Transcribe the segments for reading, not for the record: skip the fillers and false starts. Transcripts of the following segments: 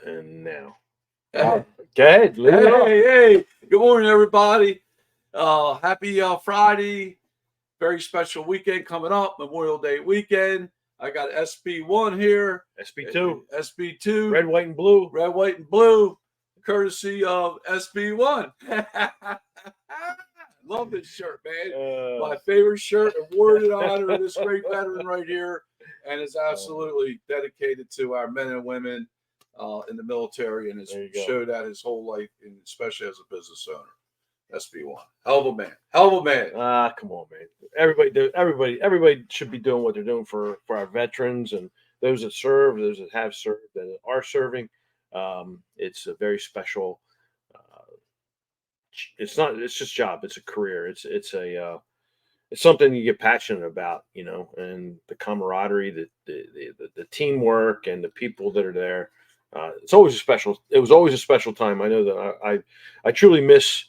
And now. Hey, Go ahead. Lead it off. hey. Good morning, everybody. Happy Friday. Very special weekend coming up, Memorial Day weekend. I got SB1 here. SB2. SB2. Red, white, and blue. Red, white, and blue. Courtesy of SB1. Love this shirt, man. My favorite shirt. Awarded in honor of this great veteran right here. And is absolutely dedicated to our men and women in the military, and has showed that his whole life, and especially as a business owner. SB1, hell of a man, Come on, man. Everybody should be doing what they're doing for our veterans and those that serve, those that have served, that are serving. It's a very special. It's just job. It's a career. It's something you get passionate about, and the camaraderie, the teamwork, and the people that are there. It's always a special. It was always a special time. I know that I truly miss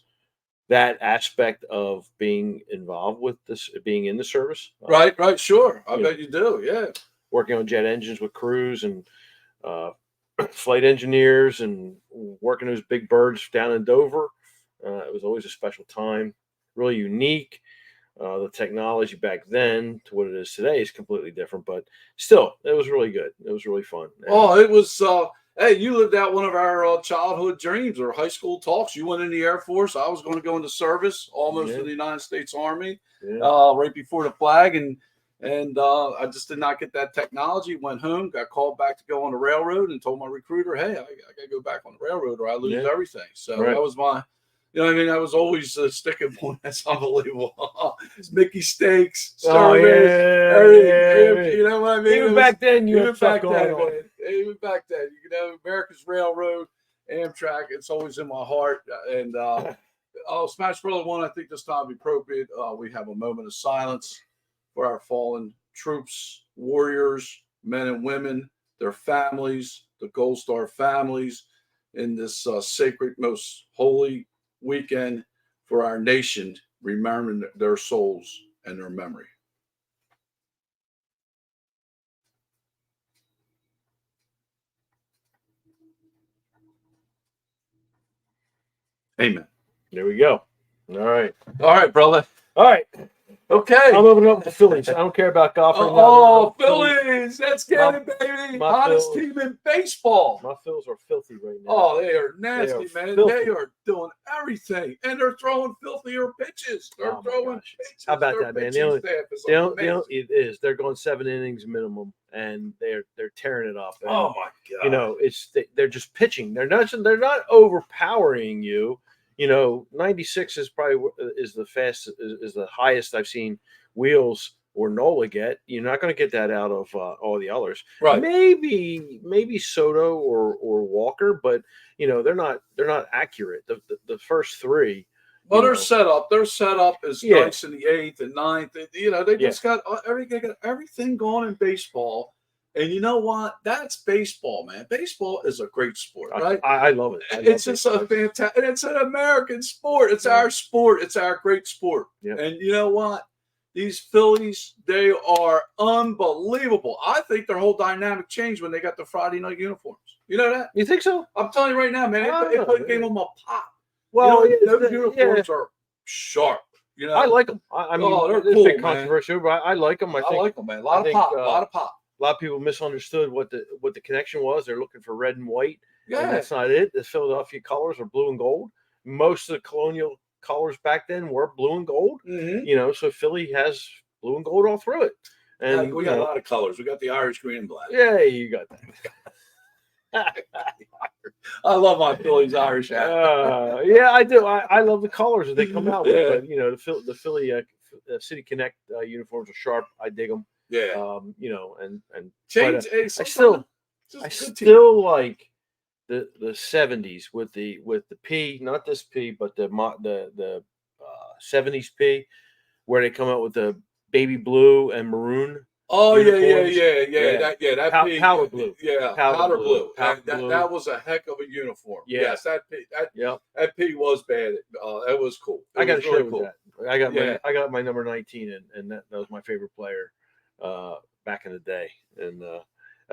that aspect of being involved with this, being in the service. Right, sure. I bet you do. Yeah, working on jet engines with crews and flight engineers, and working those big birds down in Dover. It was always a special time. Really unique. The technology back then to what it is today is completely different, but still, it was really good. It was really fun. And it was. Hey, you lived out one of our childhood dreams or high school talks. You went in the Air Force. I was going to go into service almost in the United States Army right before the flag. And I just did not get that technology. Went home, got called back to go on the railroad, and told my recruiter, hey, I got to go back on the railroad or I lose everything. So that was my, I was always sticking point. That's unbelievable. Mickey Steaks, service, everything. You know what I mean? Even back then, even back then, America's Railroad, Amtrak, it's always in my heart. And Smash Brother 1, I think this time be appropriate. We have a moment of silence for our fallen troops, warriors, men and women, their families, the Gold Star families, in this sacred, most holy weekend for our nation, remembering their souls and their memory. Amen. There we go. All right, brother. All right. Okay. I'm opening up the Phillies. I don't care about golf. Phillies! Let's get it, baby. Hottest team in baseball. My Phils are filthy right now. Oh, they are nasty, man. Filthy. They are doing everything, and they're throwing filthier pitches. They're throwing pitches. How about that, man? They're going 7 innings minimum, and they're tearing it up. And, oh my God! They're just pitching. They're not overpowering you. 96 is probably the highest I've seen Wheels or Nola get. You're not going to get that out of all the others. Right. Maybe Soto or Walker, but they're not accurate. The first 3. Well, they're set up. Their setup is nice in the 8th and 9th. They just got everything going in baseball. And you know what? That's baseball, man. Baseball is a great sport, right? I love it. It's just a fantastic, and it's an American sport. It's our sport. It's our great sport. Yeah. And you know what? These Phillies, they are unbelievable. I think their whole dynamic changed when they got the Friday night uniforms. You know that? You think so? I'm telling you right now, man. It gave them a pop. Well, those uniforms are sharp. I like them. I mean, they're cool, big controversial, but I like them. I like them, man. A lot of pop. A lot of people misunderstood what the connection was. They're looking for red and white. Yeah. And that's not it. The Philadelphia colors are blue and gold. Most of the colonial colors back then were blue and gold. Mm-hmm. So Philly has blue and gold all through it. And we got a lot of colors. We got the Irish green and black. Yeah, you got that. I love my Phillies Irish hat. Yeah, I do. I love the colors that they come out with. But the Philly City Connect uniforms are sharp. I dig them. Yeah. And change. I still like the 70s with the P, not this P, but the 70s P, where they come out with the baby blue and maroon. Oh uniforms. That powder blue. Yeah, powder blue. That was a heck of a uniform. Yeah. Yes, that P was bad. That was cool. I got a shirt with that. I got my number 19, and that was my favorite player back in the day. And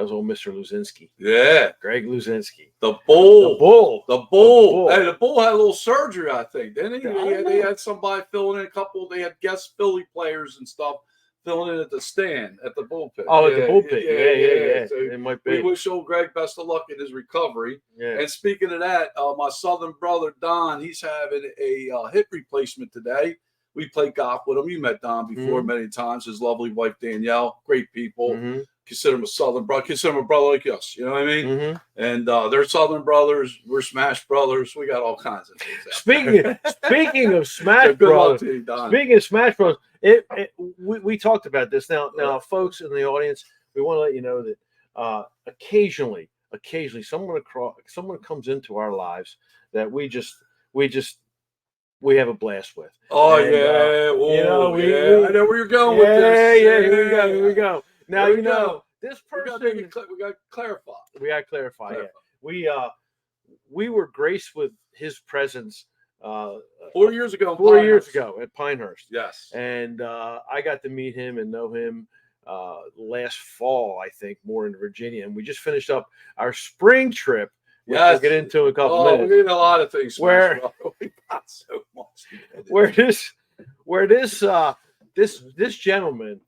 That was old Mr. Luzinski. Yeah. Greg Luzinski. The Bull. The Bull. The Bull. The Bull. Hey, the Bull had a little surgery, I think, didn't he? I They had somebody filling in a couple. They had guest Philly players and stuff filling in at the stand at the bullpen. Oh, at the bullpen. Yeah. So it might be. we wish old Greg best of luck in his recovery. Yeah. And speaking of that, my southern brother Don, he's having a hip replacement today. We played golf with him. You met Don before many times. His lovely wife Danielle, great people. Consider him a southern brother. Consider him a brother like us. You know what I mean? And they're southern brothers. We're Smash brothers. We got all kinds of things. Speaking of Smash brothers, speaking of Smash brothers, we talked about this. Now, folks in the audience, we want to let you know that occasionally, someone comes into our lives that we have a blast with. Oh, and, I know where you're going with this. Here we go. Now, this person. We got to clarify. We were graced with his presence 4 years ago. 4 years ago at Pinehurst. Yes. And I got to meet him and know him last fall, I think, more in Virginia. And we just finished up our spring trip. We'll get into in a couple minutes. We need a lot of things. Where we got so much. This gentleman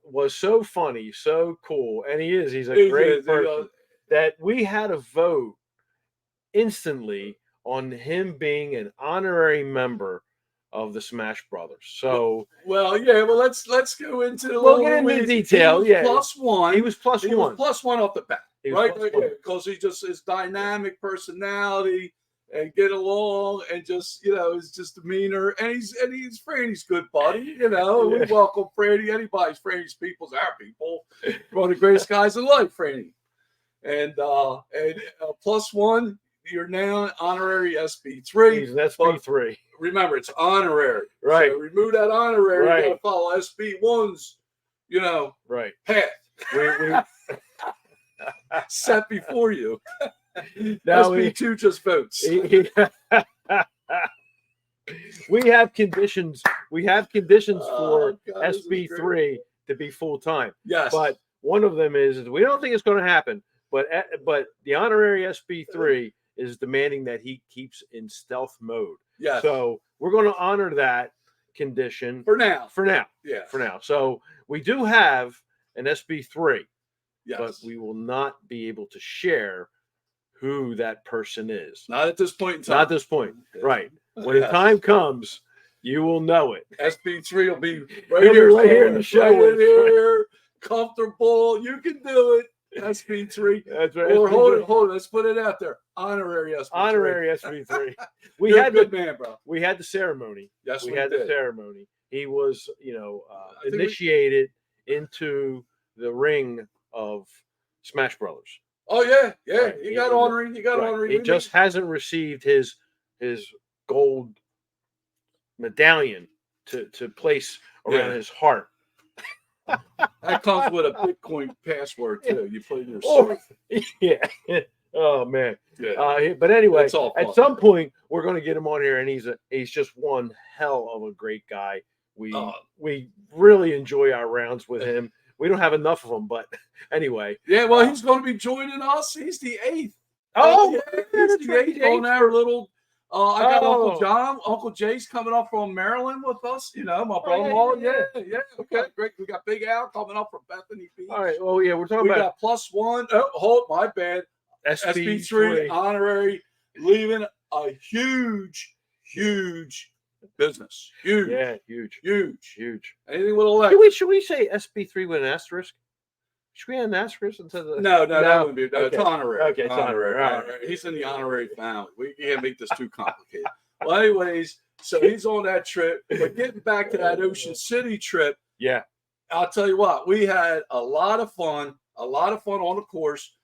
was so funny, so cool, and he's a great person. That we had a vote instantly on him being an honorary member of the Smash Brothers. So let's go into detail. He was +1. He was +1. He was +1 off the bat. Right? Because he just his dynamic personality and get along and just his just demeanor and he's Franny's good buddy. We welcome Franny. Anybody's Franny's people's our people. One of the greatest guys in life, Franny. And +1, you're now an honorary SB3. He's an SB3. Remember, it's honorary. Right. So remove that honorary. Right. You got to follow SB1's, right path. Set before you. Now SB2 just votes. We have conditions. For SB3 to be full time. Yes, but one of them is we don't think it's going to happen. But the honorary SB3 is demanding that he keeps in stealth mode. Yeah. So we're going to honor that condition for now. Yeah. For now. So we do have an SB3. Yes. But we will not be able to share who that person is. Not at this point in time. Not at this point. Right. When the time comes, you will know it. SB3 will be right here in the show. Right here, comfortable. You can do it. SB3. That's right. Or hold it. Let's put it out there. Honorary SB3. Honorary SB3. We had the man, bro. We had the ceremony. Yes, we had the ceremony. He was, initiated into the ring of Smash Brothers. Oh yeah. Right. He got honoring. He just hasn't received his gold medallion to place around his heart. That comes with a Bitcoin password too. You put in your Oh man. Yeah. But anyway, at some point we're going to get him on here, and he's just one hell of a great guy. We really enjoy our rounds with him. We don't have enough of them, but anyway. Yeah, well, he's going to be joining us. He's the 8th. Oh, he's the 8th on our little. I got Uncle John, Uncle Jay's coming up from Maryland with us. My brother-in-law. Yeah. Okay, great. We got Big Al coming up from Bethany Beach. All right. Well, yeah, we're talking about. We got +1. Oh, hold my bad. SB3 honorary, leaving a huge business. Huge. Yeah, huge. Anything with elect. Should we say SB3 with an asterisk? Should we add an asterisk instead of No, that wouldn't be. No, okay. It's honorary. Okay, it's honorary. All right. He's in the honorary family. We can't make this too complicated. Well, anyways, so he's on that trip. But getting back to that Ocean City trip, yeah, I'll tell you what, we had a lot of fun on the course.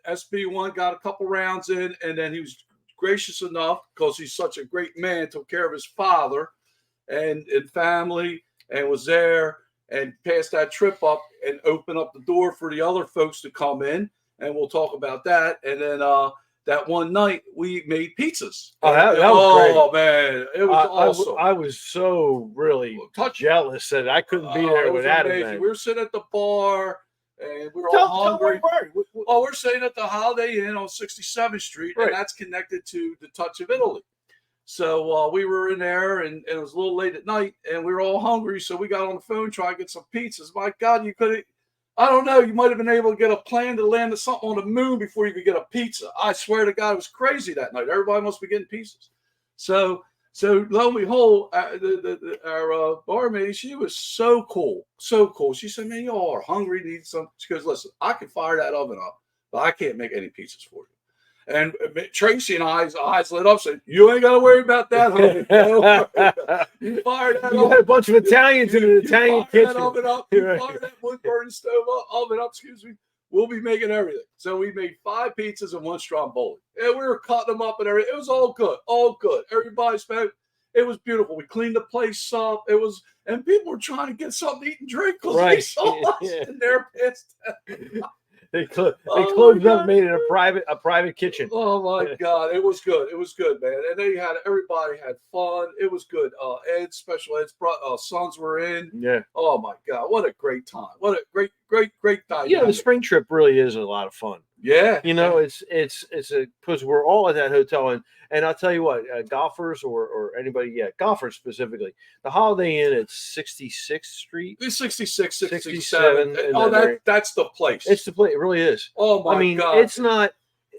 SB1 got a couple rounds in, and then he was gracious enough, because he's such a great man, took care of his father and family, and was there and passed that trip up and opened up the door for the other folks to come in, and we'll talk about that. And then that one night we made pizzas. Oh, that was great. Oh man, it was awesome. I was so really jealous that I couldn't be there with Adam. We were sitting at the bar. and we were all hungry. Oh, we're staying at the Holiday Inn on 67th Street, and that's connected to the Touch of Italy. So we were in there, and it was a little late at night, and we were all hungry. So we got on the phone trying to get some pizzas. My God, you could have, I don't know, you might have been able to get a plane to land something on the moon before you could get a pizza. I swear to God, it was crazy that night. Everybody must be getting pizzas. So lo and behold, our barmaid, she was so cool. She said, man, you all are hungry, need some. She goes, listen, I can fire that oven up, but I can't make any pizzas for you. And Tracy and I's eyes lit up, said, you ain't got to worry about that, honey. You fired that You had a bunch of Italians in an Italian kitchen. That oven up. You fired that wood-burning oven up, we'll be making everything. So we made 5 pizzas and 1 stromboli. And we were cutting them up and everything. It was all good. Everybody spent. It was beautiful. We cleaned the place up. And people were trying to get something to eat and drink because they saw us and they're pissed. They closed up, made it a private kitchen. Oh my God, it was good. It was good, man. And everybody had fun. It was good. Special Ed's sons were in. Yeah. Oh my God, what a great time! What a great time. The spring trip really is a lot of fun. Yeah. It's because we're all at that hotel, and I'll tell you what, golfers or anybody, golfers specifically, the Holiday Inn at 66th Street. It's 66, 67. That's the place. It's the place. It really is. Oh my God. It's not.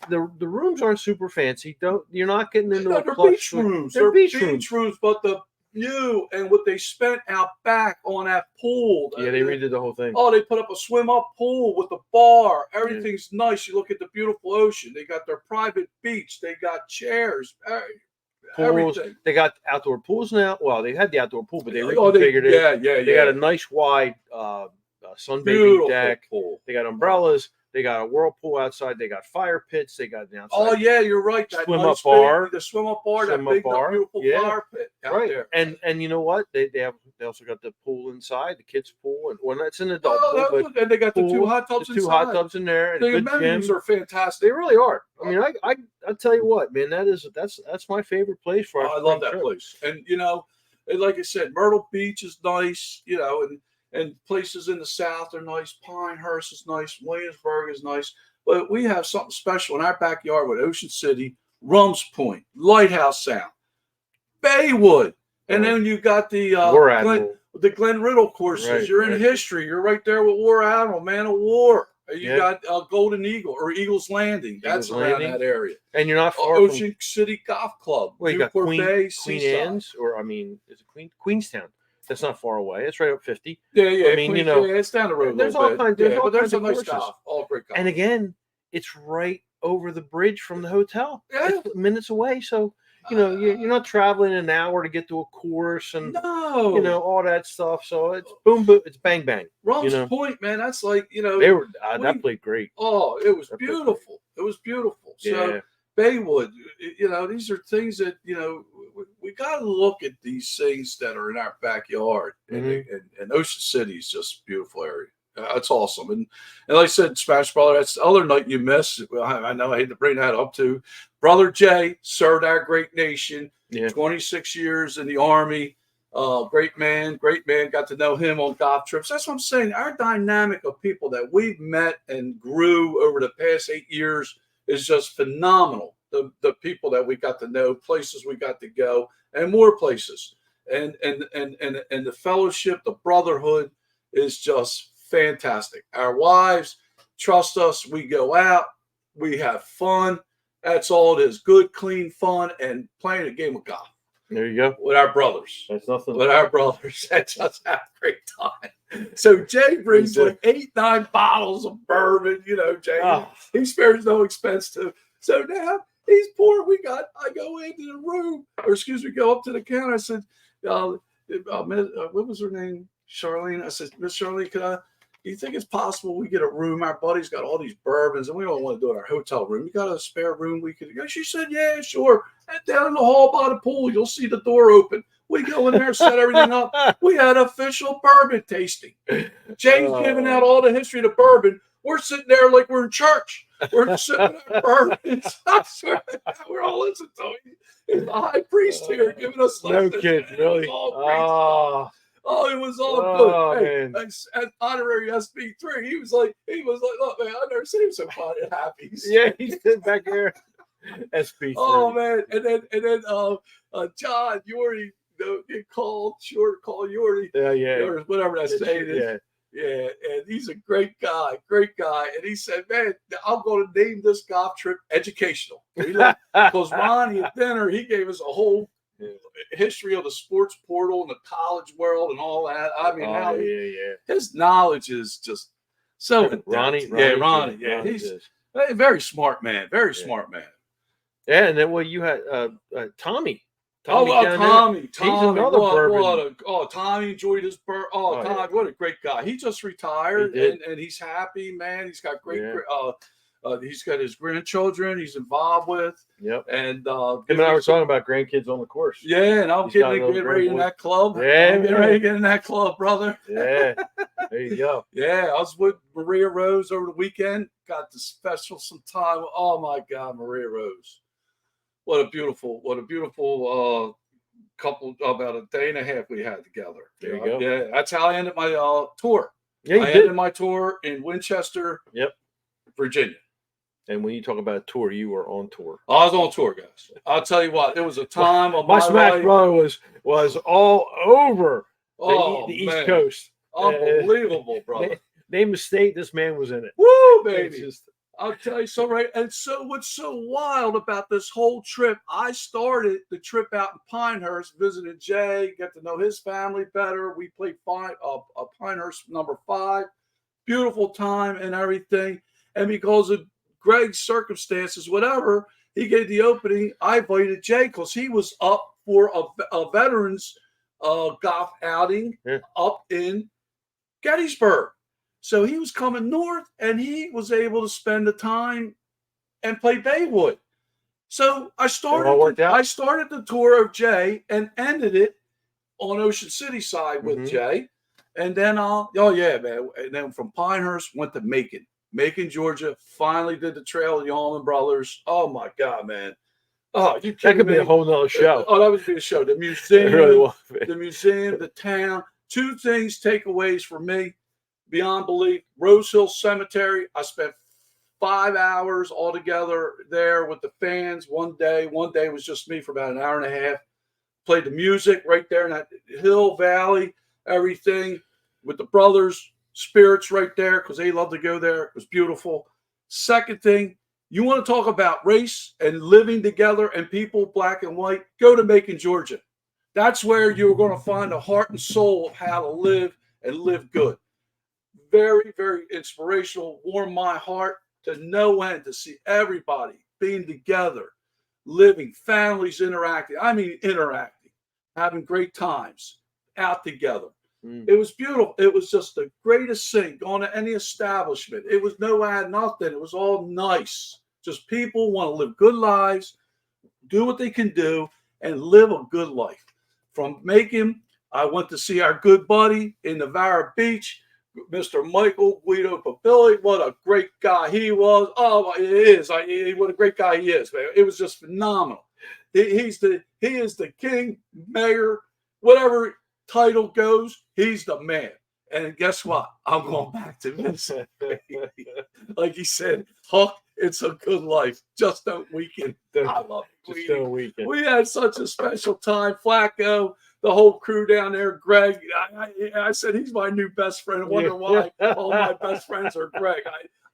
The rooms aren't super fancy. You're not getting into they're beach rooms. They're beach rooms, but the view and what they spent out back on that pool. Yeah, they redid the whole thing. Oh, they put up a swim-up pool with a bar. Everything's nice. You look at the beautiful ocean. They got their private beach. They got chairs. Pools. Everything. They got outdoor pools now. Well, they had the outdoor pool, but they reconfigured it. Yeah. They got a nice wide sunbathing deck. Pool. They got umbrellas. They got a whirlpool outside. They got fire pits. They got the outside. Oh yeah, you're right. That swim-up bar. The swim-up bar. That big, beautiful fire pit out there. And you know what? They also got the pool inside, the kids' pool, and that's an adult pool. And they got the 2 hot tubs. The 2 hot tubs in there. And the amenities are fantastic. They really are. I mean, I tell you what, man, that's my favorite place for. I love that place. And and like I said, Myrtle Beach is nice. And places in the South are nice. Pinehurst is nice. Williamsburg is nice. But we have something special in our backyard with Ocean City, Rum's Point, Lighthouse Sound, Baywood. And then you got the Glen Riddle courses. Right, You're in history. You're right there with War Admiral, Man of War. You got Golden Eagle or Eagles Landing. That's around that area. And you're not far Ocean City Golf Club. Well, you got Queen Anne's, is it Queenstown? That's not far away. It's right up 50. Yeah. I mean, it's down the road. There's all kinds. There's a nice golf. All great golf. And again, it's right over the bridge from the hotel. Yeah. It's minutes away. So you're not traveling an hour to get to a course and all that stuff. So it's boom, it's bang, bang. Rum's Point, man. That's like they were that played great. Oh, it was beautiful. It was beautiful. So Baywood, these are things that we got to look at these things that are in our backyard, and Ocean City is just a beautiful area. That's awesome. And like I said, Smash Brother, that's the other night you missed. I know I hate to bring that up too. Brother Jay served our great nation. 26 years in the Army. Great man. Got to know him on golf trips. That's what I'm saying. Our dynamic of people that we've met and grew over the past 8 years is just phenomenal. The people that we got to know, places we got to go, and more places. And the fellowship, the brotherhood is just fantastic. Our wives trust us. We go out. We have fun. That's all it is. Good, clean fun and playing a game of golf. There you go. With our brothers. That's nothing. With our brothers. That just have a great time. So Jay brings like 8-9 bottles of bourbon. Jay, he spares no expense to. So now he's pouring. I go into the room, go up to the counter. I said, what was her name? Charlene. I said, Miss Charlene, do you think it's possible we get a room? Our buddy's got all these bourbons, and we don't want to do it in our hotel room. You got a spare room we could go? She said, yeah, sure. And down in the hall by the pool, you'll see the door open. We go in there, set everything up. We had official bourbon tasting. Jay's giving out all the history of the bourbon. We're sitting there like we're in church. We're sipping our bourbons. I swear, we're all listening to him. He's the high priest here giving us lessons. No kid, really? Oh, it was all good. Hey, at honorary SB3, he was like, look, man, I've never seen him so fun and happy. Yeah, he's sitting back there. SB3. Oh man, and then John Yuri, call Yuri. Yeah. Or whatever that saying is. Yeah, and he's a great guy. And he said, man, I'm going to name this golf trip educational. Because Ronnie at dinner, he gave us a whole history of the sports portal and the college world and all that. I mean, his knowledge is just so Ronnie. Yeah, he's a very smart man. Very smart man. Yeah, and then you had Tommy. Tommy. He's another bourbon. Tommy enjoyed his bourbon. Tommy, what a great guy. He just retired and he's happy, man. He's got he's got his grandchildren he's involved with. Yep. And him and I were talking about grandkids on the course. Yeah, and I'm getting ready in that club. Yeah, I'm getting ready to get in that club, brother. Yeah. There you go. Yeah, I was with Maria Rose over the weekend. Got to special some time. Oh my God, Maria Rose. What a beautiful couple, about a day and a half we had together. There you go. Yeah, that's how I ended my tour. Yeah, I ended my tour in Winchester, Virginia. And when you talk about a tour, you were on tour. I was on tour, guys. I'll tell you what, it was a time of my Smash brother was all over the East Coast. Unbelievable, brother. Name a state, this man was in it. Woo, baby. I'll tell you so right. And so what's so wild about this whole trip, I started the trip out in Pinehurst, visited Jay, got to know his family better. We played Pinehurst number 5. Beautiful time and everything. And because of Greg's circumstances, whatever, he gave the opening. I invited Jay because he was up for a veterans golf outing up in Gettysburg. So he was coming north, and he was able to spend the time and play Baywood. So I started the tour of Jay and ended it on Ocean City side with Jay. And then and then from Pinehurst went to Macon, Georgia. Finally did the Trail of the Allman Brothers. Oh my God, man! Oh, that could be a whole nother show. Oh, that would be a show. The museum, it really was. The museum, the town. 2 things, takeaways for me. Beyond belief, Rose Hill Cemetery. I spent 5 hours altogether there with the fans one day. One day was just me for about an hour and a half. Played the music right there in that hill valley, everything with the brothers, spirits right there because they love to go there. It was beautiful. Second thing, you want to talk about race and living together and people, black and white, go to Macon, Georgia. That's where you're going to find the heart and soul of how to live and live good. Very, very inspirational, warmed my heart to no end to see everybody being together, living, families interacting. I mean, interacting, having great times out together. It was beautiful. It was just the greatest thing going to any establishment. It was no ad, nothing. It was all nice. Just people want to live good lives, do what they can do, and live a good life. From Macon, I went to see our good buddy in Navarro Beach, Mr. Michael Guido Papilli. What a great guy he was. Oh, it is. What a great guy he is, man. It was just phenomenal. He is the king, mayor, whatever title goes, he's the man. And guess what? I'm going back to this. Like he said, Huck, it's a good life. Just don't weaken. I love it. Just don't weaken. We had such a special time. Flacco, the whole crew down there, Greg. I said he's my new best friend. I wonder why all my best friends are Greg.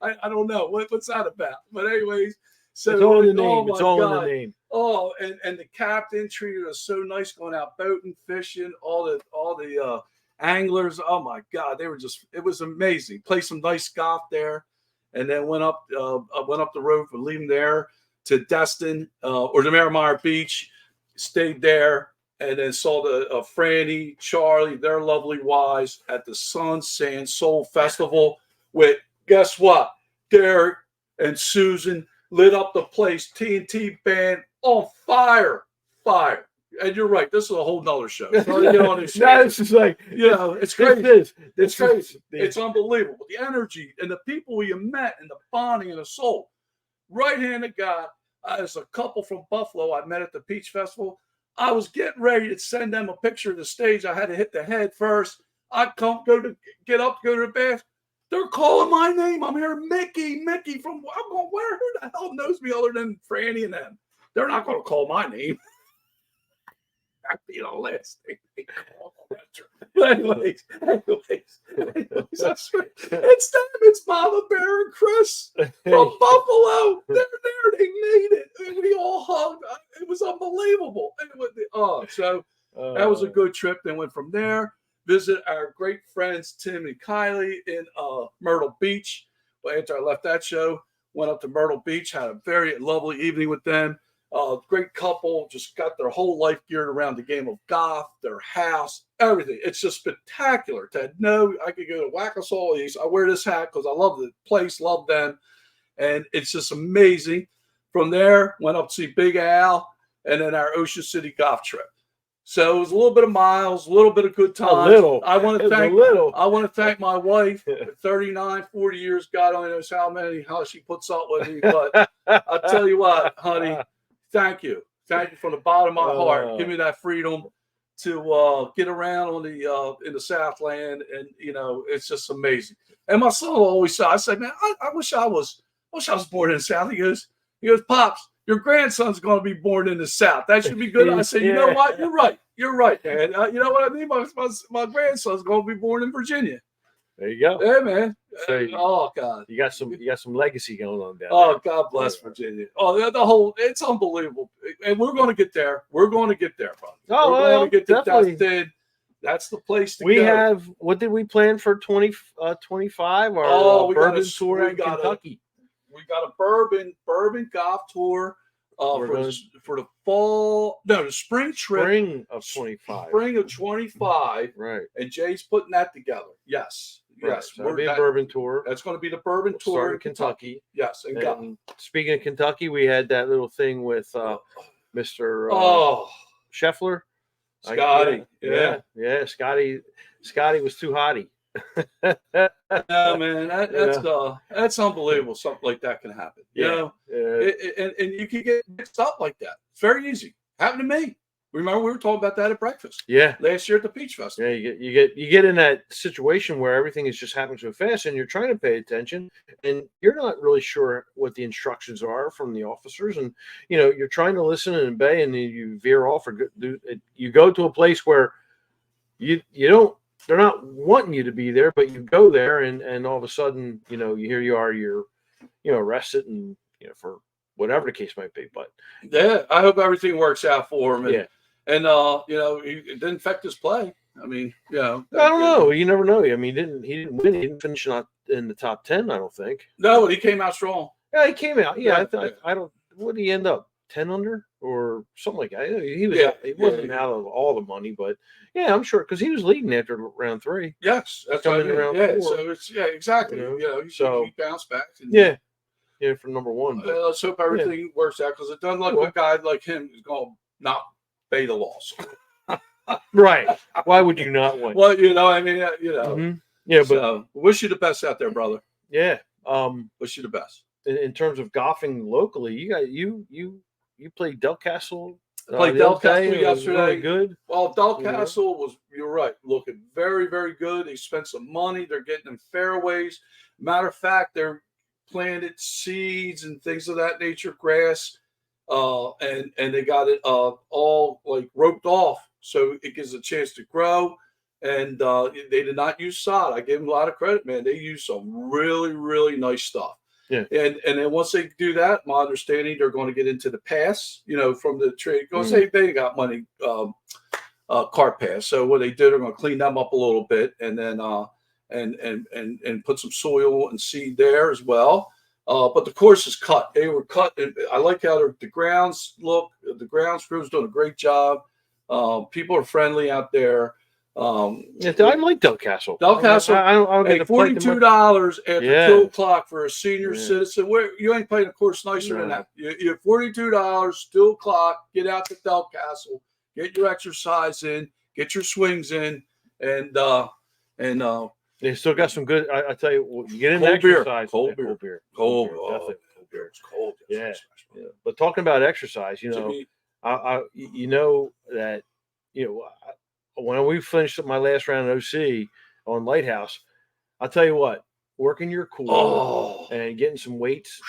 I don't know. What's that about? But anyways, so it's all in the name. It's all in the name. Oh, and the captain treated us so nice going out boating, fishing, all the anglers. Oh my God, it was amazing. Played some nice golf there, and then went up the road from leaving there to Destin or the Miramar Beach, stayed there, and then saw the Franny, Charlie, their lovely wives at the Sun Sand Soul Festival with, guess what? Derek and Susan lit up the place, TNT band on fire. And you're right, this is a whole nother show. So, it's just like, it's crazy. It's crazy. It's unbelievable. The energy and the people you met and the bonding and the soul. Right-handed guy. As a couple from Buffalo I met at the Peach Festival. I was getting ready to send them a picture of the stage. I had to hit the head first. I come go to get up, go to the bath. They're calling my name. I'm hearing Mickey from. I'm going, where? Who the hell knows me other than Franny and them? They're not going to call my name. That'd be the last thing they call. But anyways, it's them. It's Mama Bear and Chris from Buffalo. They're there. They made it. And we all hugged. It was unbelievable. So that was a good trip. Then went from there, visit our great friends Tim and Kylie in Myrtle Beach. Well, after I left that show, went up to Myrtle Beach, had a very lovely evening with them. Great couple, just got their whole life geared around the game of golf, their house, everything. It's just spectacular to know I could go to Wackasaw East. I wear this hat because I love the place, love them. And it's just amazing. From there, went up to see Big Al and then our Ocean City golf trip. So it was a little bit of miles, a little bit of good times. I want to thank my wife, 39, 40 years, God only knows how she puts up with me. But I'll tell you what, honey, thank you. Thank you from the bottom of my heart. Give me that freedom to get around on the in the Southland, and it's just amazing. And my son always said, I said, man, I wish I was born in the South. He goes, Pops, your grandson's going to be born in the South. That should be good. I said, you know what? You're right. You're right, man. You know what I mean? My grandson's going to be born in Virginia. There you go. Yeah, man. So oh God, you got some legacy going on down there. there. God bless Virginia. Oh, it's unbelievable, and we're going to get there. We're going to get there, brother. We're going to get to definitely. That's the place to go. We have. What did we plan for 2025? Our bourbon tour in Kentucky. We got a bourbon golf tour for the fall. No, the spring trip. Spring of 25. Spring of 25. Right. And Jay's putting that together. Yes. Right. Yes. So it'll be a bourbon tour. That's going to be the bourbon tour in Kentucky. Yes. And speaking of Kentucky, we had that little thing with Mr. Scheffler. Scotty. Yeah. Scotty was too hotty. No, man, that's unbelievable. Something like that can happen. And you can get mixed up like that. It's very easy. Happened to me. Remember, we were talking about that at breakfast. Yeah, last year at the Peach Festival. Yeah, you get in that situation where everything is just happening so fast, and you're trying to pay attention, and you're not really sure what the instructions are from the officers, and you're trying to listen and obey, and then you veer off or you go to a place where you don't. They're not wanting you to be there, but you go there, and all of a sudden, here you are, you're arrested, and for whatever the case might be. But yeah, I hope everything works out for him. Yeah. And it didn't affect his play. I mean, I don't know. You never know. I mean, he didn't win. He didn't finish in the top 10. I don't think. No, but he came out strong. Yeah, he came out. Yeah, I don't. What did he end up? 10 under or something like that. He was. He wasn't out of all the money, but yeah, I'm sure because he was leading after round 3. Yes, that's coming in round 4. So it's exactly. So he bounced back. And, for number 1. But, let's hope everything works out because it doesn't look like a guy like him is going to not pay the loss. Right. Why would you not win? Well, I mean, Mm-hmm. Yeah, but wish you the best out there, brother. Yeah. Wish you the best. In terms of golfing locally, you played Delcastle. Played Delcastle yesterday. Really good. Well, Delcastle was. You're right. Looking very, very good. They spent some money. They're getting them fairways. Matter of fact, they're planted seeds and things of that nature, grass. And they got it all like roped off, so it gives a chance to grow. And they did not use sod. I gave them a lot of credit, man. They used some really, really nice stuff. Yeah. And then once they do that, my understanding they're going to get into the pass, from the trade. Go say they got money, cart pass. So what they did, they're going to clean them up a little bit, and then and put some soil and seed there as well. But the course is cut. They were cut. I like how the grounds look. The grounds crew's doing a great job. People are friendly out there. I like Delcastle. Delcastle. I don't get $42 after 2 o'clock for a senior citizen. Where you ain't playing a course nicer than that. You have $42, 2 o'clock. Get out to Delcastle. Get your exercise in. Get your swings in, and they still got some good. I tell you, you get in cold exercise. Cold beer. Definitely cold beer. Cold beer. It's cold. Yeah. But talking about exercise, you know that, you know, when we finished my last round of OC on Lighthouse, I'll tell you what, working your core Oh, and getting some weights.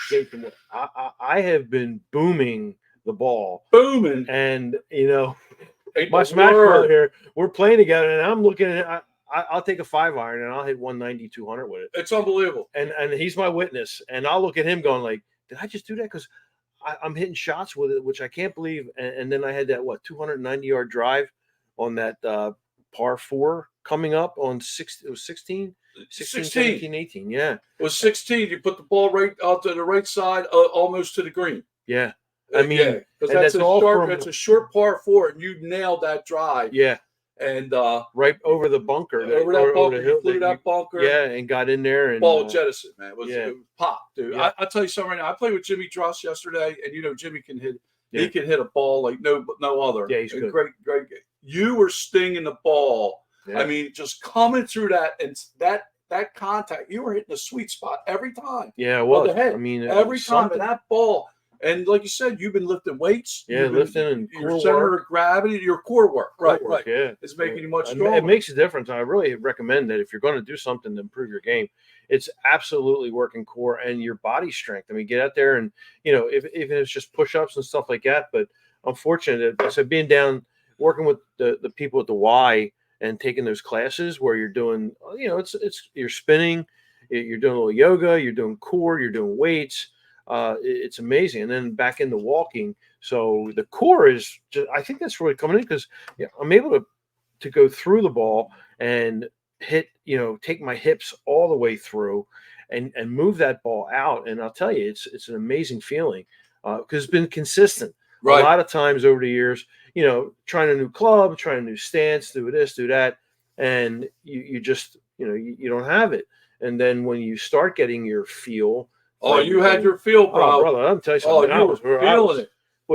I have been booming the ball, booming. and you know, Ain't my the smash bro word. here, we're playing together, and I'm looking at. I'll take a 5-iron and I'll hit 190, 200 with it. It's unbelievable. And he's my witness, and I'll look at him going like, "Did I just do that?" Because I'm hitting shots with it, which I can't believe. And then I had that 290-yard drive on that par 4 coming up on 6. It was 16, 17, 18. Yeah, it was 16. You put the ball right out to the right side, almost to the green. Yeah, I mean, yeah, because that's a short. It's a short par 4, and you nailed that drive. Yeah. And right over the bunker, over that bunker, you flew that bunker, and got in there, and ball jettison, man. It was pop, dude. Yeah. I'll tell you something right now. I played with Jimmy Druss yesterday, and you know Jimmy can hit. Yeah. He can hit a ball like no other. Yeah, he's good. Great. You were stinging the ball. Yeah. I mean, just coming through that and that contact, you were hitting the sweet spot every time. Yeah, well, the head. I mean, every time, and that ball. And like you said, you've been lifting weights. Yeah, lifting and your center of gravity, your core work. Right. Yeah, it's making you much stronger. It makes a difference. I really recommend that if you're going to do something to improve your game, it's absolutely working core and your body strength. I mean, get out there and, you know, even if it's just push-ups and stuff like that. But I'm fortunate. So being down, working with the people at the Y and taking those classes where you're doing, you know, it's you're spinning, you're doing a little yoga, you're doing core, you're doing weights. It's amazing. And then back into walking. So the core is just, I think that's really coming in because I'm able to go through the ball and hit, you know, take my hips all the way through and move that ball out. And I'll tell you, it's an amazing feeling because it's been consistent. Right. A lot of times over the years, you know, trying a new club, trying a new stance, do this, do that. And you just, you know, you don't have it. And then when you start getting your feel, oh, you had your feel, bro. Oh, brother, I'm telling you something. Oh, you were feeling it.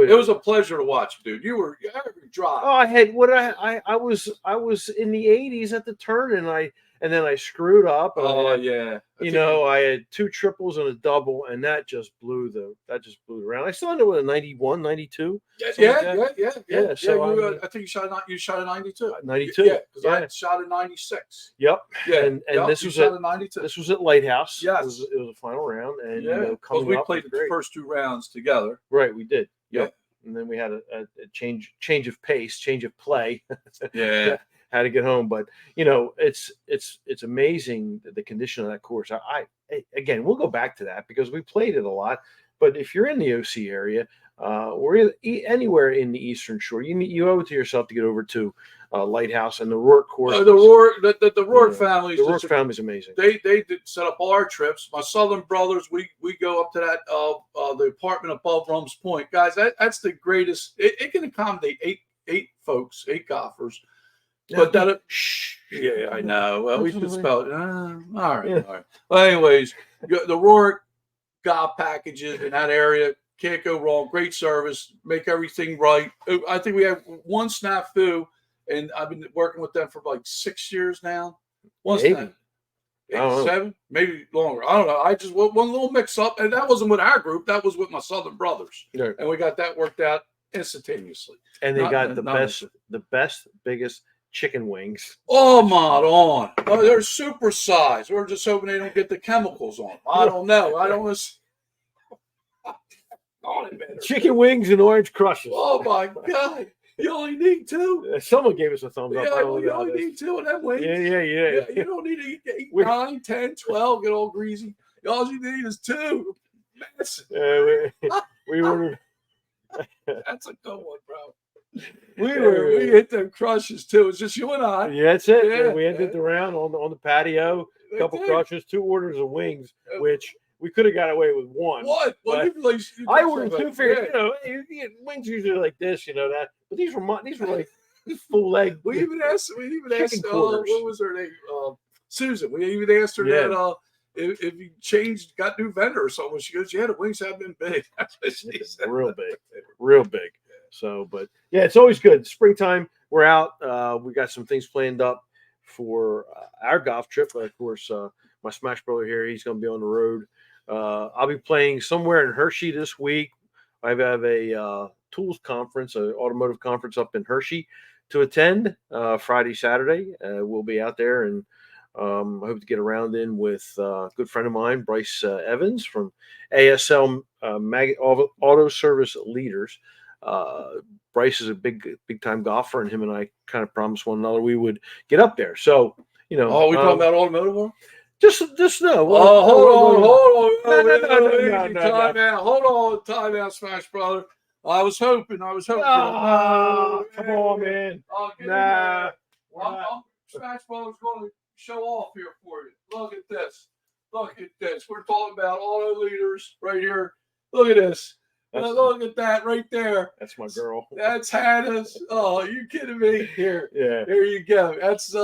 It was a pleasure to watch, dude. You were every drop. Oh, I had I was in the 80s at the turn, and then I screwed up. Yeah. I had 2 triples and a double, and that just blew the round. I still ended with a 91, 92. Yeah. So I think you shot a 92. 92. Yeah, because I had shot a 96. Yep. Yeah. And this was shot a 92. This was at Lighthouse. Yes. It was a final round, and because we played the first 2 rounds together. Right, we did. Yep. Yeah. And then we had a change of pace, change of play. Yeah. Had to get home, but you know, it's amazing the condition of that course. Again, we'll go back to that because we played it a lot. But if you're in the OC area, or anywhere in the Eastern Shore, you owe it to yourself to get over to Lighthouse and the Rourke course. The Rourke family. The Rourke family is amazing. They did set up all our trips. My Southern brothers, we go up to that the apartment above Rum's Point, guys. That's the greatest. It can accommodate eight folks, 8 golfers. But yeah, I know. Well, we should spell it. All right. Well, anyways, the Rourke golf packages in that area can't go wrong. Great service, make everything right. I think we have one snafu, and I've been working with them for like 6 years now. Maybe 7, maybe longer. I don't know. I just one little mix up, and that wasn't with our group. That was with my Southern brothers, and we got that worked out instantaneously. And they got the best, biggest chicken wings. Oh, mod on. Oh, they're super sized. We're just hoping they don't get the chemicals on. I don't know. I don't want to. Chicken wings and orange crushes. Oh my God. You only need 2. Someone gave us a thumbs up. Yeah, you only need 2 of them wings. Yeah. You don't need to eat 8, 9, 10, 12, get all greasy. All you need is 2. We ordered. That's a good one, bro. We hit them crushes too. It's just you and I. Yeah, that's it. Yeah, we ended the round on the patio. A couple crushes, 2 orders of wings, which we could have got away with 1. What? Well, I ordered 2 figures. You know, wings usually like this, you know that. But these were like full leg. We even asked. What was her name? Susan. We even asked her that. If you got new vendor or something, she goes, "Yeah, the wings have been big." Real big. So, but yeah, it's always good. Springtime, we're out. We got some things planned up for our golf trip. Of course, my Smash brother here, he's going to be on the road. I'll be playing somewhere in Hershey this week. I have a Tools Conference, an automotive conference up in Hershey, to attend Friday, Saturday. We'll be out there, and I hope to get around in with a good friend of mine, Bryce Evans from ASL Auto Service Leaders. Bryce is a big time golfer, and him and I kind of promised one another we would get up there. So, we talking about automotive world? Just no. Hold on. No. Hold on, time out, Smash Brother. I was hoping. Come on, man. Smash Brother's going to show off here for you. Look at this. We're talking about auto leaders right here. Look at this. Look at that right there. That's my girl. That's Hannah's. Oh, you kidding me? Here. Yeah. There you go. That's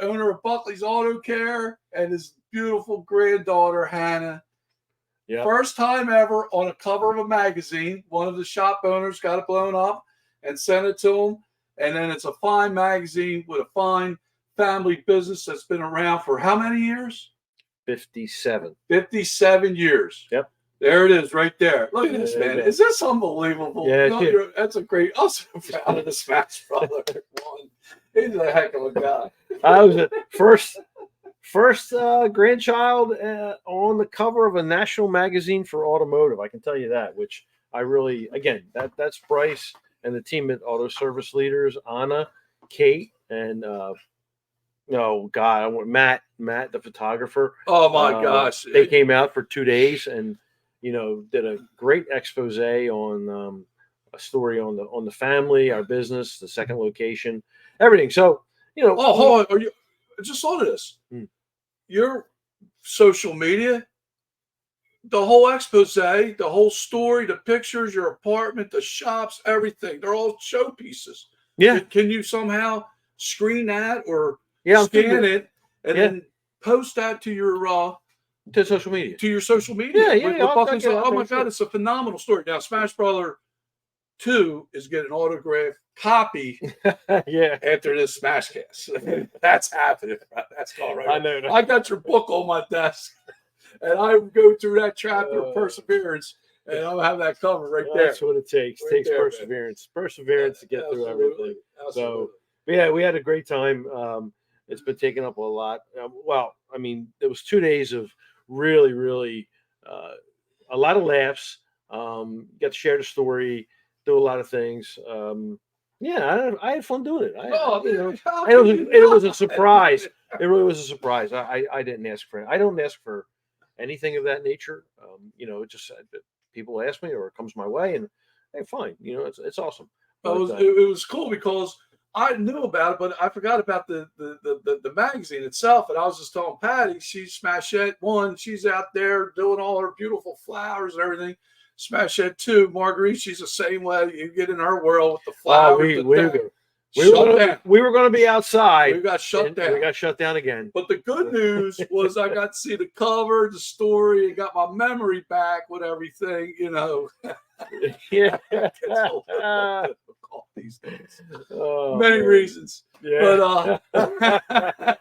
owner of Buckley's Auto Care and his beautiful granddaughter, Hannah. Yeah. First time ever on a cover of a magazine. One of the shop owners got it blown up and sent it to him. And then it's a fine magazine with a fine family business that's been around for how many years? 57. 57 years. Yep. There it is right there. Look at this, man. Is this unbelievable? Yeah, that's a great. I'm so proud of the Smash Brother. He's a heck of a guy. I was a first grandchild on the cover of a national magazine for automotive. I can tell you that, which I really, again, that's Bryce and the team at Auto Service Leaders, Anna, Kate, and Matt, the photographer. Oh my gosh. They came out for 2 days and, did a great expose on a story on the family, our business, the second location, everything. So, hold on. I just saw this. Your social media, the whole expose, the whole story, the pictures, your apartment, the shops, everything. They're all showpieces. Yeah. Can you somehow screen that or scan it and then post that to your to social media? To your social media. Oh my God, it's a phenomenal story. Now, Smash Brother 2 is getting an autographed copy after this SmashCast. That's happening. That's all right. I know. I got your book on my desk, and I go through that chapter of perseverance, and I'll have that cover right there. That's what it takes. It takes perseverance. Man. Perseverance to get through everything. Absolutely. So, we had a great time. It's been taking up a lot. There was 2 days of really, really a lot of laughs. Got to share the story, do a lot of things. I had fun doing it. It was a surprise. It really was a surprise. I didn't ask for it. I don't ask for anything of that nature. It just people ask me or it comes my way, and hey, fine. It's awesome. It was cool because I knew about it, but I forgot about the magazine itself. And I was just telling Patty, she's Smashette 1. She's out there doing all her beautiful flowers and everything. Smashette 2, Marguerite, she's the same way. You get in her world with the flowers. We were going to be outside. We got shut down. We got shut down again. But the good news was I got to see the cover, the story, and got my memory back with everything, Yeah. These days. Many reasons. Yeah. But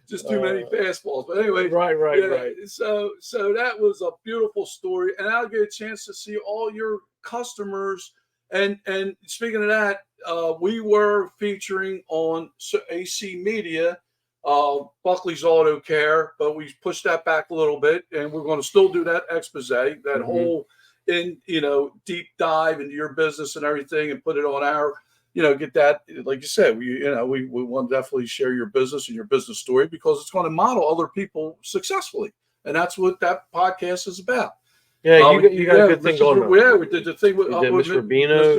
just too many fastballs. But anyway, right. So that was a beautiful story, and I'll get a chance to see all your customers. And speaking of that, we were featuring on AC Media, Buckley's Auto Care, but we pushed that back a little bit, and we're going to still do that expose, that whole deep dive into your business and everything, and put it on our. Get that, like you said, we want to definitely share your business and your business story because it's going to model other people successfully. And that's what that podcast is about. Yeah, you got a good thing going on. Yeah, we did the thing with Mr.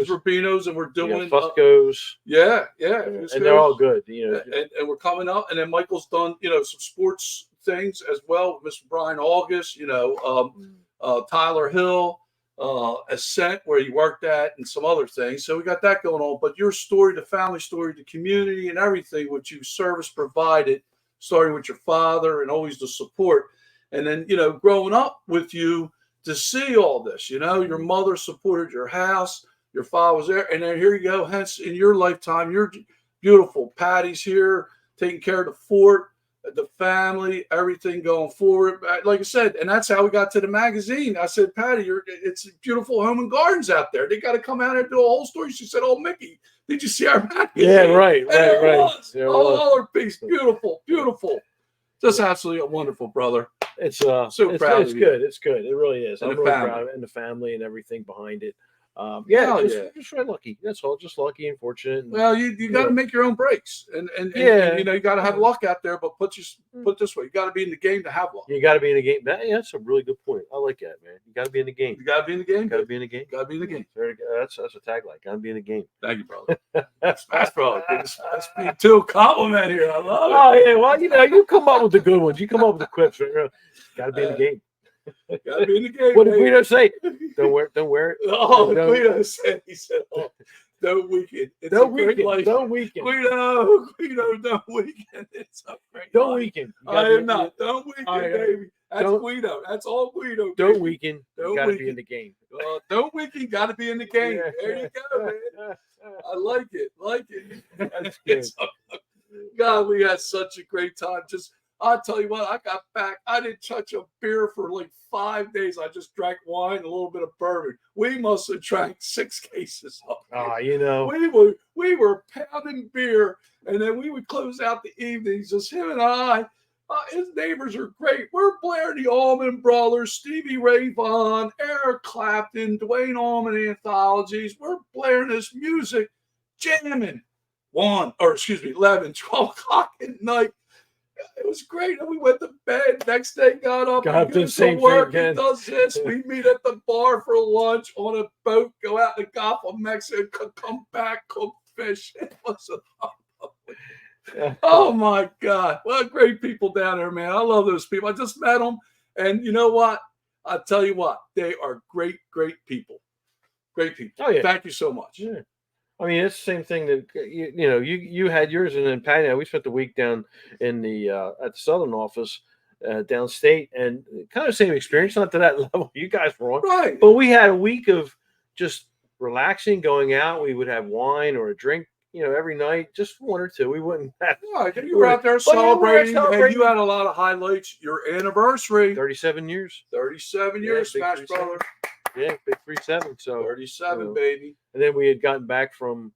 Rubino's, and we're doing Fusco's. Yeah. And they're all good. And we're coming up. And then Michael's done, some sports things as well. Mr. Brian August, Tyler Hill. Ascent, where you worked at, and some other things. So we got that going on. But your story, the family story, the community, and everything which you service provided, starting with your father and always the support. And then, growing up with you to see all this, your mother supported your house, your father was there. And then here you go. Hence, in your lifetime, you're beautiful. Patty's here taking care of the fort. the family, everything going forward. Like I said, and that's how we got to the magazine. I said, Patty, it's beautiful home and gardens out there. They got to come out and do a whole story. She said, oh, Mickey, did you see our magazine? Yeah, right. Was. Yeah, all piece, beautiful. Just absolutely wonderful, brother. It's proud. It's good. It's good. It really is. And I'm the really family. proud of it, and the family and everything behind it. Just very lucky. That's all. Just lucky and fortunate. And, well, you got to make your own breaks, and you got to have luck out there. But put it this way, you got to be in the game to have luck. You got to be in the game. That's a really good point. I like that, man. You got to be in the game. You got to be in the game. Got to be in the game. Got to be in the game. That's a tagline. Got to be in the game. Thank you, brother. Smash, brother. That's me too. Compliment here. I love it. Oh yeah. Well, you come up with the good ones. You come up with the quips. Right? Got to be in the game. Gotta be in the game. What did Guido say? Don't wear it. Oh, Guido said, oh, don't weaken. Don't weaken. Don't weaken. Guido, don't weaken. It's a great Don't life. weaken. I am not. Don't weaken, baby. That's Guido. That's all Guido. Don't weaken. You gotta be in the game. Don't weaken. Gotta be in the game. Yeah. There you go, man. I like it. That's good. God, we had such a great time. I'll tell you what, I got back. I didn't touch a beer for like 5 days. I just drank wine and a little bit of bourbon. We must have drank 6 cases of beer. We were pounding beer, and then we would close out the evenings, just him and I. His neighbors are great. We're blaring the Allman Brothers, Stevie Ray Vaughan, Eric Clapton, Dwayne Allman anthologies. We're blaring this music, jamming 11, 12 o'clock at night. It was great. And we went to bed. Next day, got up and the same work. thing again. He does this. We meet at the bar for lunch on a boat, go out to the Gulf of Mexico, come back, cook fish. It was oh my God. What great people down there, man. I love those people. I just met them. And you know what? I'll tell you what, they are great, great people. Great people. Oh, yeah. Thank you so much. Yeah. I mean, it's the same thing that you had yours, and then Patty and I, we spent the week down in the at the Southern office downstate, and kind of same experience, not to that level you guys were on, right? But we had a week of just relaxing, going out. We would have wine or a drink, every night, just one or two. We wouldn't have. Right, you were out there celebrating, and you had a lot of highlights. Your anniversary, 37 years. 37 years, Smash Brother. Yeah, big 37. So 37, baby. And then we had gotten back in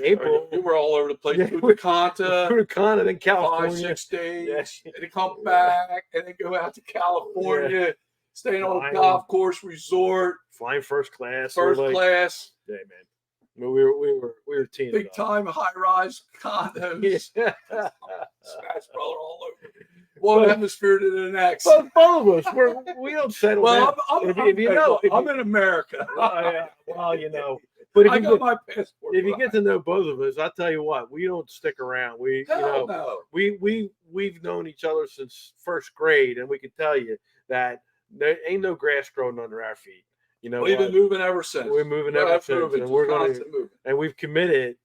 April. We were all over the place. Yeah, Punta then California. 5-6 days. And then come back and then go out to California, staying on a golf course resort. Flying first class. First class. Yeah, man. We were teaming big time high rise condos. Yeah. Smash Brother all over. One atmosphere to the next. But both of us, we don't settle down. I'm in America. Well, but I got my passport. If you get to know both of us, I'll tell you what, we don't stick around. We've known each other since first grade, and we can tell you that there ain't no grass growing under our feet. We've been moving ever since. We're moving ever since, and we're going to. And we've committed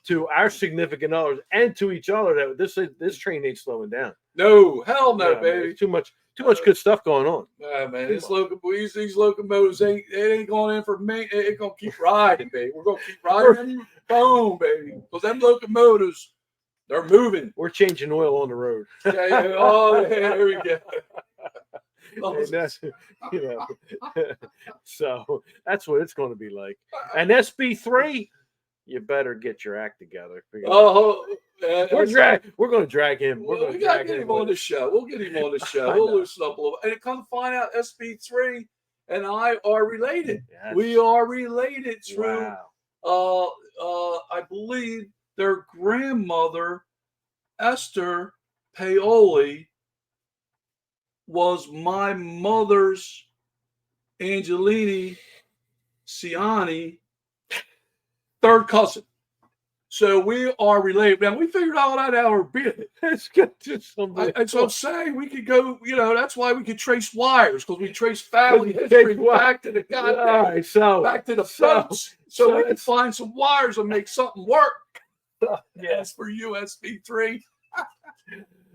to our significant others and to each other that this train ain't slowing down. No, hell no, baby. Too much good stuff going on. Yeah, man. These locomotives ain't going in for me. It's gonna keep riding, baby. We're gonna keep riding them. Boom, baby. Because them locomotives, they're moving. We're changing oil on the road. Yeah. Oh, yeah, there we go. And that's, so that's what it's going to be like. And SB3, you better get your act together. We're going to drag him. We got to get him on the show. We'll get him on the show. We'll loosen up a little. And come to find out, SB3 and I are related. Yes. We are related through, I believe, their grandmother, Esther Paoli, was my mother's Angelini Ciani third cousin. So we are related. Now we figured all that out our bit. Let's get to somebody. And so I'm saying we could go, that's why we could trace wires, because we trace family history back to the goddamn, back to the boats. So we can find some wires and make something work. Yes, for USB3.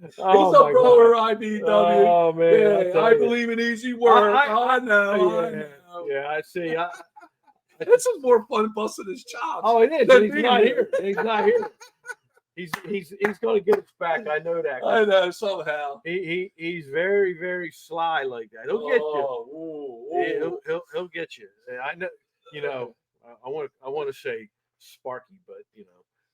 He's a brother, IBW. Oh, man. Yeah, I believe in easy work. I know. Yeah, I see. This is more fun busting his chops. Oh, it is. He's not here. He's going to get us back. I know that. I know somehow. He's very, very sly like that. He'll get you. Ooh. He'll get you. I know. You know. I want to say Sparky, but you know.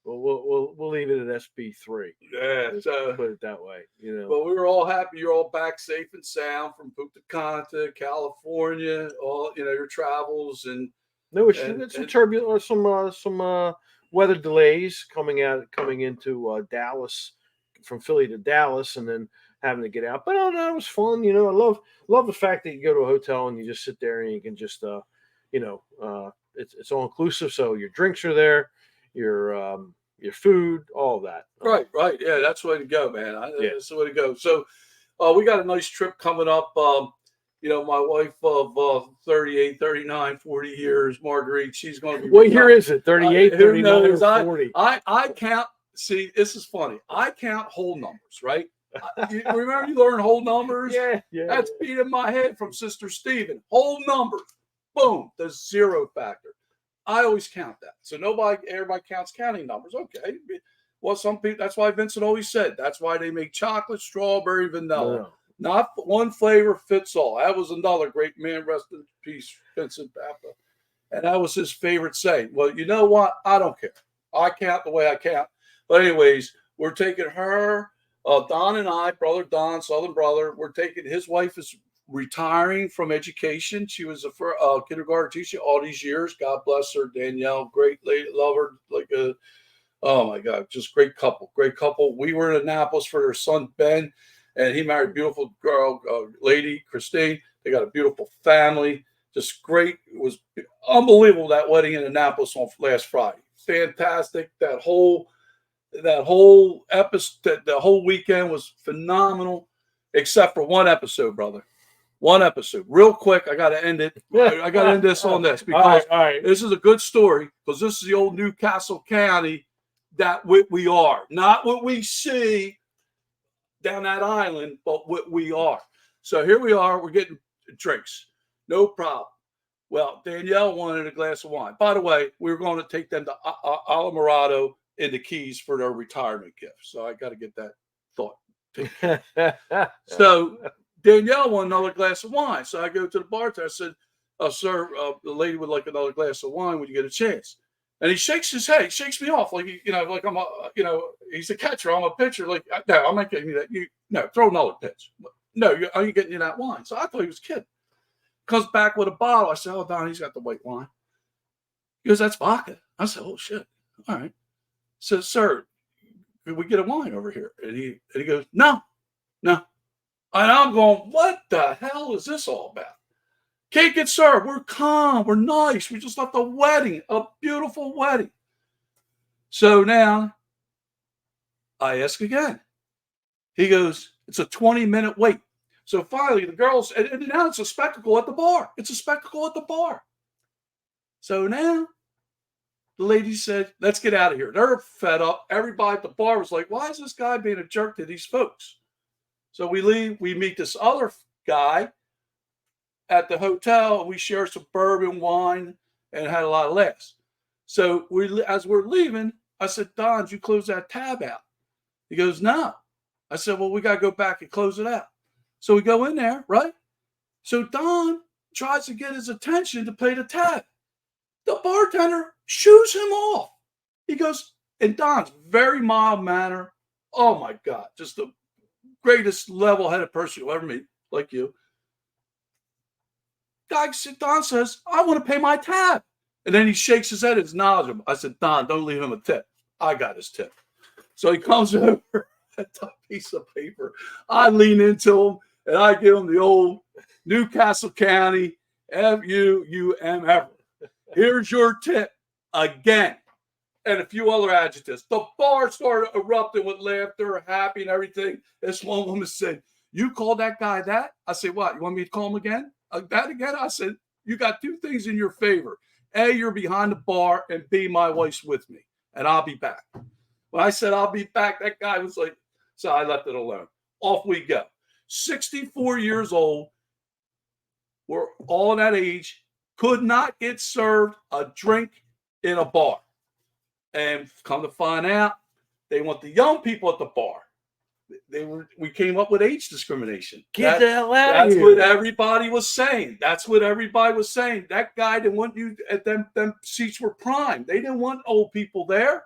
We'll leave it at SB3. Yeah, so put it that way, you know. But we were all happy you're all back safe and sound from Punta Cana, California, all your travels and it's some turbulent or some weather delays coming into Dallas from Philly to Dallas and then having to get out. But no, it was fun. You know, I love the fact that you go to a hotel and you just sit there and you can just it's all inclusive. So your drinks are there. Your food, all of that. Right. Yeah, that's the way to go, man. That's the way to go. So we got a nice trip coming up. My wife of 38, 39, 40 years, Marguerite, she's going to be. What year is it? 38, 39, or 40? I count. See, this is funny. I count whole numbers, right? Remember you learn whole numbers? Yeah. That's beat in my head from Sister Stephen. Whole numbers. Boom. The zero factor. I always count that. So everybody counts counting numbers. Okay. Well, some people, that's why Vincent always said, that's why they make chocolate, strawberry, vanilla. No. Not one flavor fits all. That was another great man, rest in peace, Vincent Papa. And that was his favorite saying. Well, you know what? I don't care. I count the way I count. But anyways, we're taking her, Don and I, brother Don, Southern brother, we're taking, his wife is retiring from education. She was a kindergarten teacher all these years. God bless her, Danielle, great lady, love her. Oh my God, just great couple. We were in Annapolis for their son Ben, and he married a beautiful girl, lady Christine. They got a beautiful family, just great. It was unbelievable that wedding in Annapolis on last Friday. Fantastic. That whole episode, the whole weekend was phenomenal, except for one episode, brother. One episode, real quick. I got to end it. I got to end this on this because all right. This is a good story because this is the old Newcastle County that we are, not what we see down that island, but what we are. So here we are. We're getting drinks, no problem. Well, Danielle wanted a glass of wine. By the way, we were going to take them to Alamorado in the Keys for their retirement gift. So I got to get that thought. So Danielle wanted another glass of wine. So I go to the bartender. I said, sir, the lady would like another glass of wine when you get a chance. And he shakes his head. He shakes me off like, like I'm he's a catcher. I'm a pitcher. Like, no, I'm not getting you that. Throw another pitch. No, I ain't getting you that wine. So I thought he was kidding. Comes back with a bottle. I said, oh, Don, he's got the white wine. He goes, that's vodka. I said, oh, shit. All right. So, sir, could we get a wine over here? And he goes, no. And I'm going, what the hell is this all about? Can't get served. We're calm. We're nice. We just left a wedding, a beautiful wedding. So now I ask again. He goes, it's a 20-minute wait. So finally the girls, and now it's a spectacle at the bar. It's a spectacle at the bar. So now the lady said, let's get out of here. They're fed up. Everybody at the bar was like, why is this guy being a jerk to these folks? So we leave. We meet this other guy at the hotel, and we share some bourbon wine and had a lot of laughs. So as we're leaving, I said, Don, did you close that tab out? He goes, no. I said, well, we got to go back and close it out. So we go in there, right? So Don tries to get his attention to pay the tab. The bartender shoos him off. He goes, in Don's very mild manner, oh my God, just the greatest level-headed person you'll ever meet, like you. Don says, I want to pay my tab. And then he shakes his head and acknowledges him. I said, Don, don't leave him a tip. I got his tip. So he comes over with a piece of paper. I lean into him and I give him the old Newcastle County FUUM. Here's your tip again. And a few other adjectives. The bar started erupting with laughter, happy, and everything. This one woman said, you called that guy that? I said, what? You want me to call him again? That again? I said, you got two things in your favor. A, you're behind the bar, and B, my wife's with me, and I'll be back. When I said I'll be back, that guy was like, so I left it alone. Off we go. 64 years old. We're all that age. Could not get served a drink in a bar. And come to find out, They want the young people at the bar. We came up with age discrimination. Get the hell out of That's here. what everybody was saying. That's what everybody was saying. That guy didn't want you at them seats were prime. They didn't want old people there.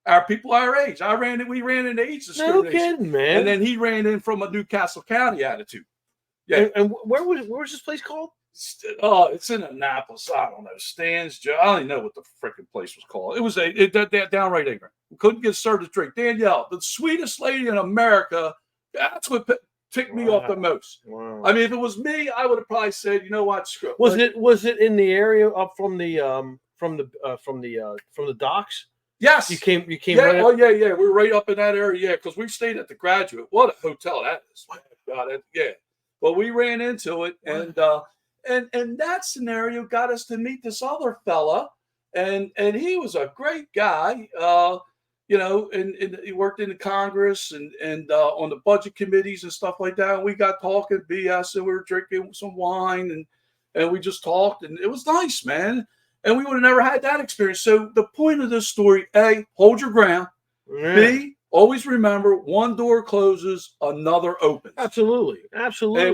Our people our age. We ran into age discrimination. No kidding, man. And then he ran in from a Newcastle County attitude. Yeah. And where was this place called? It's in Annapolis. I don't know. Stan's. I don't even know what the freaking place was called. It was downright ignorant. We couldn't get served a drink. Danielle, the sweetest lady in America. That's what ticked me off the most. Wow. I mean, if it was me, I would have probably said, you know what, screw it. Was it in the area up from the docks? Yes. You came yeah, right up? Oh, yeah. We were right up in that area. Yeah, because we stayed at the Graduate. What a hotel that is. God, yeah. Well, we ran into it, and that scenario got us to meet this other fella, and he was a great guy, and he worked in the Congress and on the budget committees and stuff like that. And we got talking BS, and we were drinking some wine, and we just talked, and it was nice, man. And we would have never had that experience. So the point of this story: A, hold your ground. Yeah. B, always remember, one door closes, another opens. Absolutely.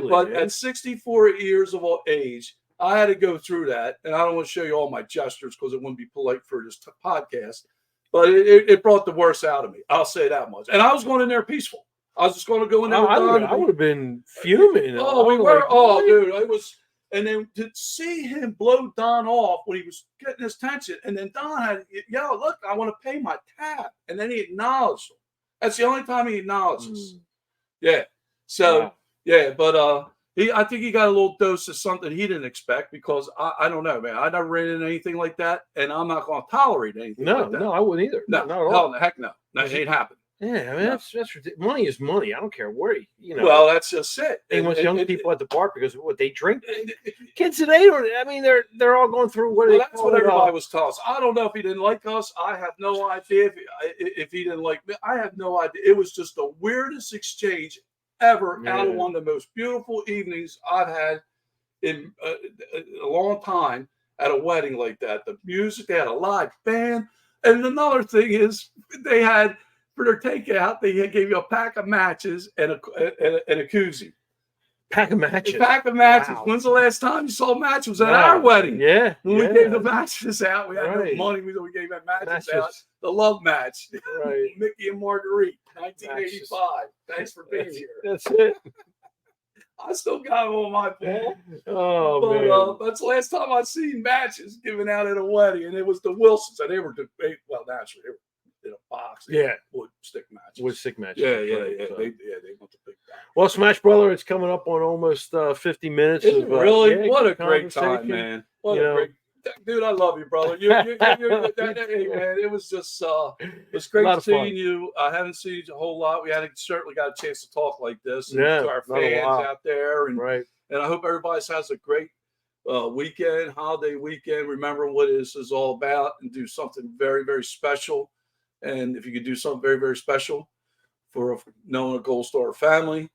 But at 64 years of age, I had to go through that. And I don't want to show you all my gestures because it wouldn't be polite for this podcast. But it brought the worst out of me. I'll say that much. And I was going in there peaceful. I was just going to go in there. I would have been fuming. Oh, we were. Oh, dude. It was. And then to see him blow Don off when he was getting his attention. And then Don had, look, I want to pay my tab. And then he acknowledged him. That's the only time he acknowledged us. Yeah. So, wow. Yeah, but I think he got a little dose of something he didn't expect because I don't know, man. I never ran into anything like that, and I'm not going to tolerate anything like that. No, I wouldn't either. No, not at all. Heck no. That ain't happening. Yeah, I mean, that's ridiculous. Money is money. I don't care where, Well, that's just it. They want young people at the bar because of what they drink. Kids today don't. I mean, they're all going through what. Well, that's what everybody was telling us. I don't know if he didn't like us. I have no idea if he didn't like me. I have no idea. It was just the weirdest exchange ever out of one of the most beautiful evenings I've had in a long time at a wedding like that. The music, they had a live band, and another thing is they had. For their takeout, they gave you a pack of matches and a koozie. Pack of matches. A pack of matches. Wow. When's the last time you saw matches? At our wedding. Yeah. When we gave the matches out, we had no money. We gave that matches out. The love match. Right. Mickey and Marguerite, 1985. Thanks for being here. That's it. I still got them on my wall. Oh, man. That's the last time I've seen matches given out at a wedding, and it was the Wilsons, and they were naturally they were in a box. Wood stick matches. Yeah. They want the big box. Well, Smash Brother, it's coming up on almost 50 minutes. Really? What a great time, man. What a great dude, I love you, brother. Hey, man, it was just it was great seeing you. I haven't seen you a whole lot. We certainly got a chance to talk like this to our fans out there. And I hope everybody has a great holiday weekend, remembering what this is all about and do something very, very special. And if you could do something very, very special for knowing a Gold Star family,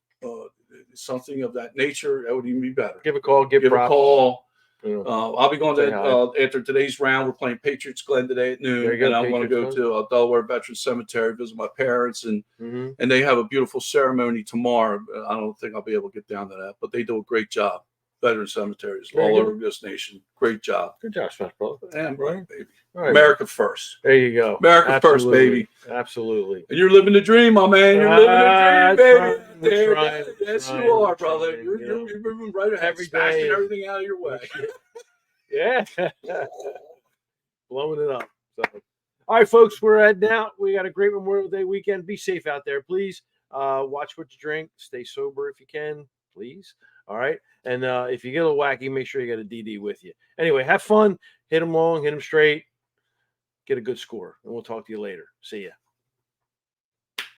something of that nature, that would even be better. Give a call, give a call. I'll be going to after today's round. We're playing Patriots Glen today at noon, and I'm going to go to Delaware Veterans Cemetery, visit my parents, and they have a beautiful ceremony tomorrow. I don't think I'll be able to get down to that, but they do a great job. Veteran cemeteries all over this nation. Great job. Good job, Smash Brother. Damn right, baby. Right. America first. There you go. America first, baby. Absolutely. And you're living the dream, my man. You're living the dream, baby. Yes, you are, brother. You're moving right ahead, smashing everything out of your way. Yeah. Blowing it up. So, all right, folks, we're heading out. We got a great Memorial Day weekend. Be safe out there, please. Watch what you drink. Stay sober if you can, please. All right. And if you get a little wacky, make sure you got a DD with you. Anyway, have fun. Hit them long, hit them straight. Get a good score. And we'll talk to you later. See ya.